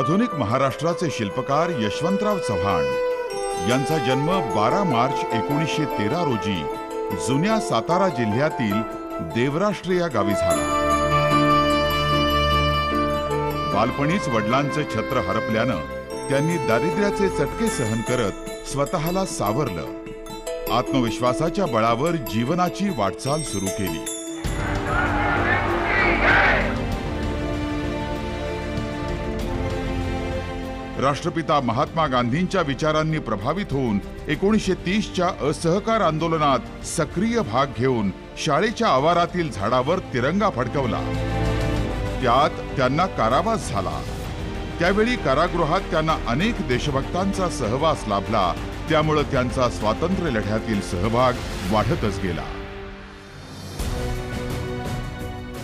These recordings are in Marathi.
आधुनिक महाराष्ट्राचे शिल्पकार यशवंतराव चव्हाण यांचा जन्म 12 मार्च 1913 रोजी जुन्या सातारा जिल्ह्यातील देवराष्ट्र या गावी झाला। बालपणीच वडिलांचे छत्र हरपल्यानं त्यांनी दारिद्र्याचे चटके सहन करत स्वतःला सावरलं। आत्मविश्वासाच्या बळावर जीवनाची वाटचाल सुरू केली। राष्ट्रपिता महात्मा गांधींच्या विचारांनी प्रभावित होऊन 1930च्या असहकार आंदोलनात सक्रिय भाग घेऊन शाळेच्या आवारातील झाडावर तिरंगा फडकवला। त्यात त्यांना कारावास झाला। त्यावेळी कारागृहात त्यांना अनेक देशभक्तांचा सहवास लाभला। त्यामुळे त्यांचा स्वातंत्र्य लढ्यातील सहभाग वाढतच गेला।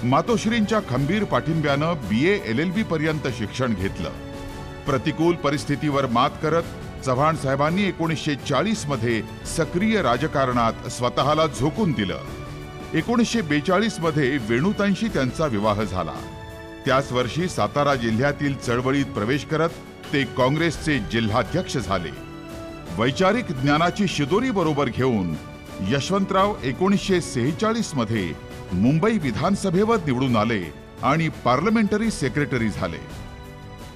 मातोश्रींच्या खंबीर पाठिंब्यानं BA LLB पर्यंत शिक्षण घेतलं। प्रतिकूल परिस्थितीवर मात करत चव्हाण साहेबांनी 1940 मध्ये सक्रिय राजकारणात स्वतःला झोकून दिलं। 1942 मध्ये वेणुताईंशी त्यांचा विवाह झाला। त्याच वर्षी सातारा जिल्ह्यातील चळवळीत प्रवेश करत ते काँग्रेसचे जिल्हाध्यक्ष झाले। वैचारिक ज्ञानाची शिदोरी बरोबर घेऊन यशवंतराव 1946 मध्ये मुंबई विधानसभेवर निवडून आले आणि पार्लमेंटरी सेक्रेटरी झाले।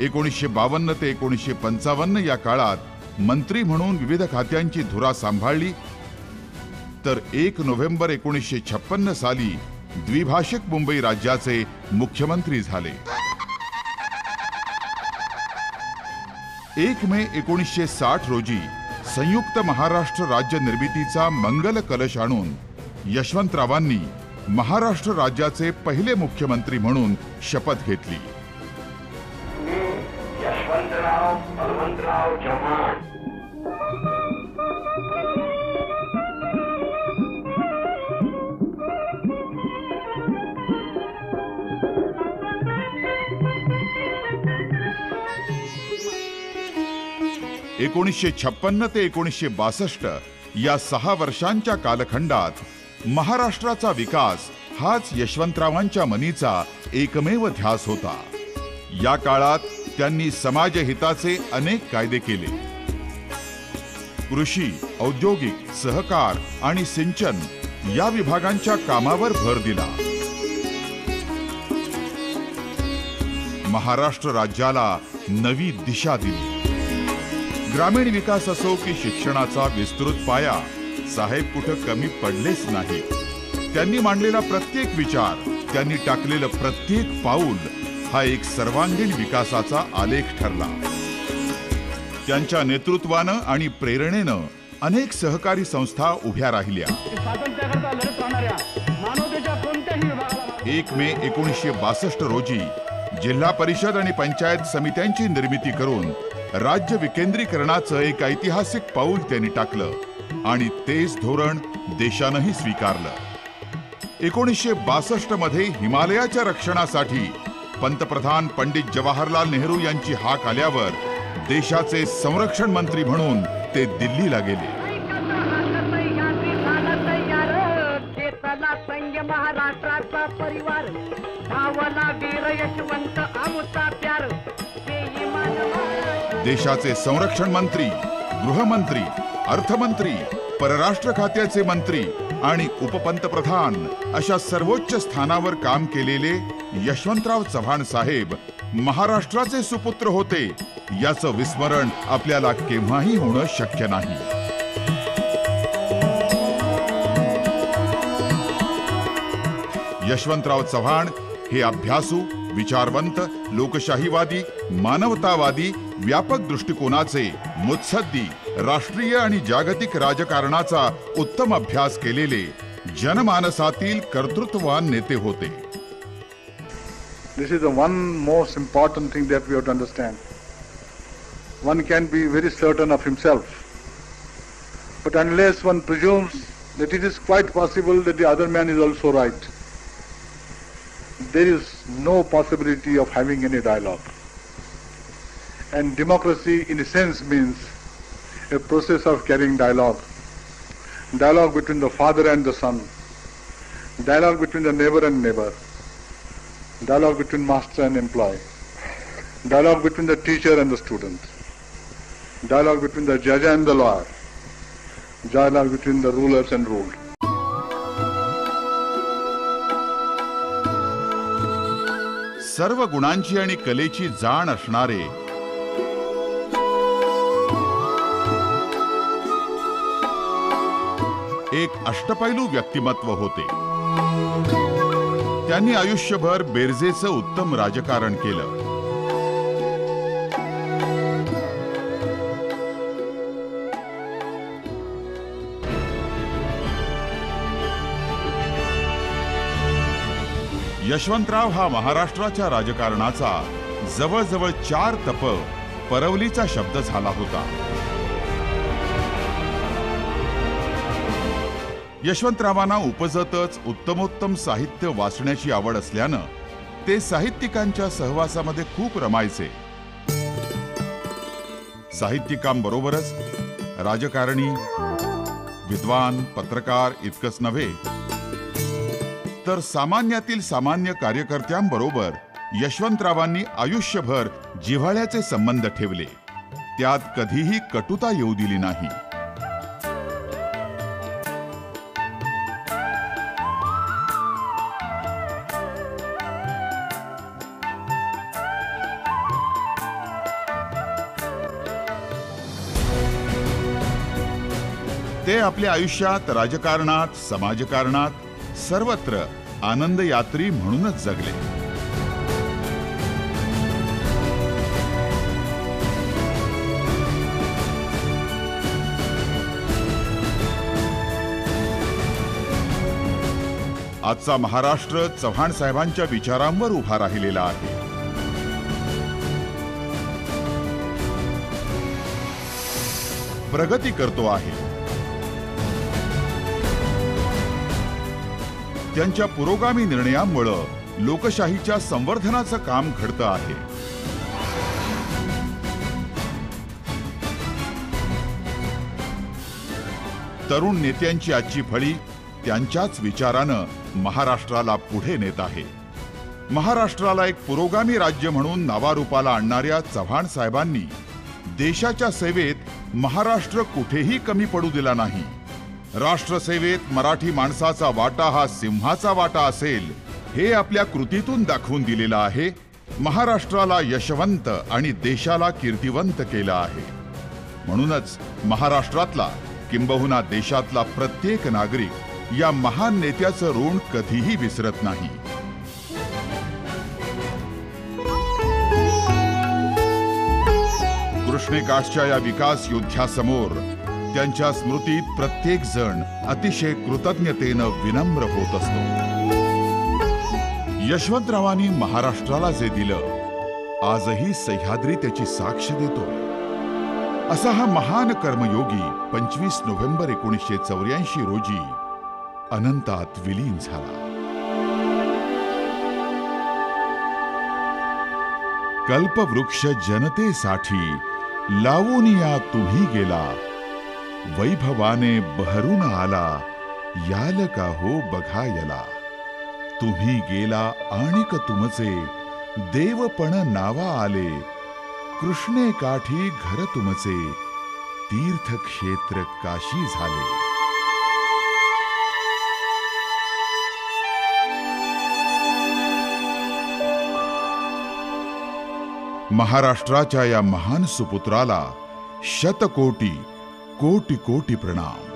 1952 ते 1955 या काळात मंत्री म्हणून विविध खात्यांची धुरा सांभाळली। तर 1 नोव्हेंबर 1956 साली द्विभाषिक मुंबई राज्याचे मुख्यमंत्री झाले। 1 मे 1960 रोजी संयुक्त महाराष्ट्र राज्य निर्मितीचा मंगल कलश आणून यशवंतरावांनी महाराष्ट्र राज्याचे पहिले मुख्यमंत्री म्हणून शपथ घेतली। यशवंतराव बलवंतराव चव्हाण। एकोणीसशे 1956 ते 1962 या 6 वर्षांच्या कालखंडात महाराष्ट्राचा विकास हाच यशवंतरावांच्या मनीचा एकमेव ध्यास होता। या काळात त्यांनी समाजहिताचे अनेक कायदे केले। कृषी, औद्योगिक, सहकार आणि सिंचन या विभागांच्या कामावर भर दिला। महाराष्ट्र राज्याला नवी दिशा दिली। ग्रामीण विकास असो की शिक्षणाचा विस्तृत पाया, साहेब कुठं कमी पडलेच नाही। त्यांनी मांडलेला प्रत्येक विचार, त्यांनी टाकलेलं प्रत्येक पाऊल हा एक सर्वांगीण विकासाचा आलेख ठरला। त्यांच्या नेतृत्वानं आणि प्रेरणेनं अनेक सहकारी संस्था उभ्या राहिल्या। 1 मे 1962 रोजी जिल्हा परिषद आणि पंचायत समित्यांची निर्मिती करून राज्य विकेंद्रीकरणाचं एक ऐतिहासिक पाऊल त्यांनी टाकलं आणि तेच धोरण देशानंही स्वीकारलं। 1962 मध्ये हिमालयाच्या रक्षणासाठी पंतप्रधान पंडित जवाहरलाल नेहरू यांची हाक आल्यावर देशाचे संरक्षण मंत्री म्हणून ते दिल्लीला गेले। देशाचे संरक्षण मंत्री, गृहमंत्री, अर्थमंत्री, परराष्ट्र खात्याचे मंत्री आणि उपपंतप्रधान अशा सर्वोच्च स्थानावर काम केलेले यशवंतराव चव्हाण साहेब महाराष्ट्राचे सुपुत्र होते याचं विस्मरण आपल्याला केव्हाही होणं शक्य नाही। यशवंतराव चव्हाण हे अभ्यासू, विचारवंत, लोकशाहीवादी, मानवतावादी, व्यापक दृष्टिकोनाचे, मुत्सद्दी, राष्ट्रीय आणि जागतिक राजकारणाचा उत्तम अभ्यास केलेले जनमानसातील कर्तृत्ववान नेते होते। This is the one most important thing that we have to understand. One can be very certain of himself, but unless one presumes that it is quite possible that the other man is also right, there is no possibility of having any dialogue. And democracy in a sense means a process of carrying dialogue. Dialogue between the father and the son. Dialogue between the neighbor and neighbor. Dialogue between master and employee. dialogue between the teacher and the student, dialogue between the judge and the lawyer, dialogue between the rulers and ruled. सर्व गुणांची आणि कलेची जाण असणारे एक अष्टपैलू व्यक्तिमत्व होते. त्यांनी आयुष्यभर बेरजेचं उत्तम राजकारण केलं. यशवंतराव हा महाराष्ट्राच्या राजकारणाचा जवळजवळ 4 तप परवलीचा शब्द झाला होता. यशवंतरावांना उपजतच उत्तमोत्तम साहित्य वाचण्याची आवड असल्यानं ते साहित्यिकांच्या सहवासामध्ये खूप रमायचे. साहित्यिकांबरोबरच राजकारणी, विद्वान, पत्रकार इतकंच नव्हे तर सामान्यातील सामान्य कार्यकर्त्यांबरोबर यशवंतरावांनी आयुष्यभर जिव्हाळ्याचे संबंध ठेवले. त्यात कधीही कटुता येऊ दिली नाही. ते आपल्या आयुष्यात राजकारणात, समाजकारणात सर्वत्र आनंद यात्री म्हणूनच जगले. आजचा महाराष्ट्र चव्हाण साहेबांच्या विचारांवर उभा राहिलेला आहे. प्रगती करतो आहे. त्यांच्या पुरोगामी निर्णयामुळे लोकशाहीच्या संवर्धनाचं काम घडतं आहे. तरुण नेत्यांची आजची फळी त्यांच्याच विचारानं महाराष्ट्राला पुढे नेत आहे. महाराष्ट्राला एक पुरोगामी राज्य म्हणून नावारूपाला आणणाऱ्या चव्हाण साहेबांनी देशाच्या सेवेत महाराष्ट्र कुठेही कमी पडू दिला नाही. राष्ट्रसेवेत मराठी माणसाचा वाटा हा सिंहाचा वाटा असेल हे आपल्या कृतीतून दाखवून दिलेलं आहे. महाराष्ट्राला यशवंत आणि देशाला कीर्तिवंत केलं आहे. म्हणूनच महाराष्ट्रातला किंबहुना देशातला प्रत्येक नागरिक या महान नेत्याचं ऋण कधीही विसरत नाही. कृष्णेकाठच्या या विकास योद्ध्यासमोर त्यांच्या स्मृतीत प्रत्येक जण अतिशय कृतज्ञतेनं विनम्र होत असतो. यशवंतरावांनी महाराष्ट्राला जे दिलं आजही सह्याद्री त्याची साक्ष देतो. असा हा महान कर्मयोगी 25 नोव्हेंबर 1984 रोजी अनंतात विलीन झाला. कल्पवृक्ष जनतेसाठी लावून या तुम्ही गेला, वैभवाने बहरून आला, याल का हो बघायला. तुम्ही गेला आणिक तुमचे देवपण नावा आले, कृष्णे काठी घर तुमचे तीर्थक्षेत्र काशी झाले. महाराष्ट्राच्या या महान सुपुत्राला शतकोटी कोटी कोटी प्रणाम.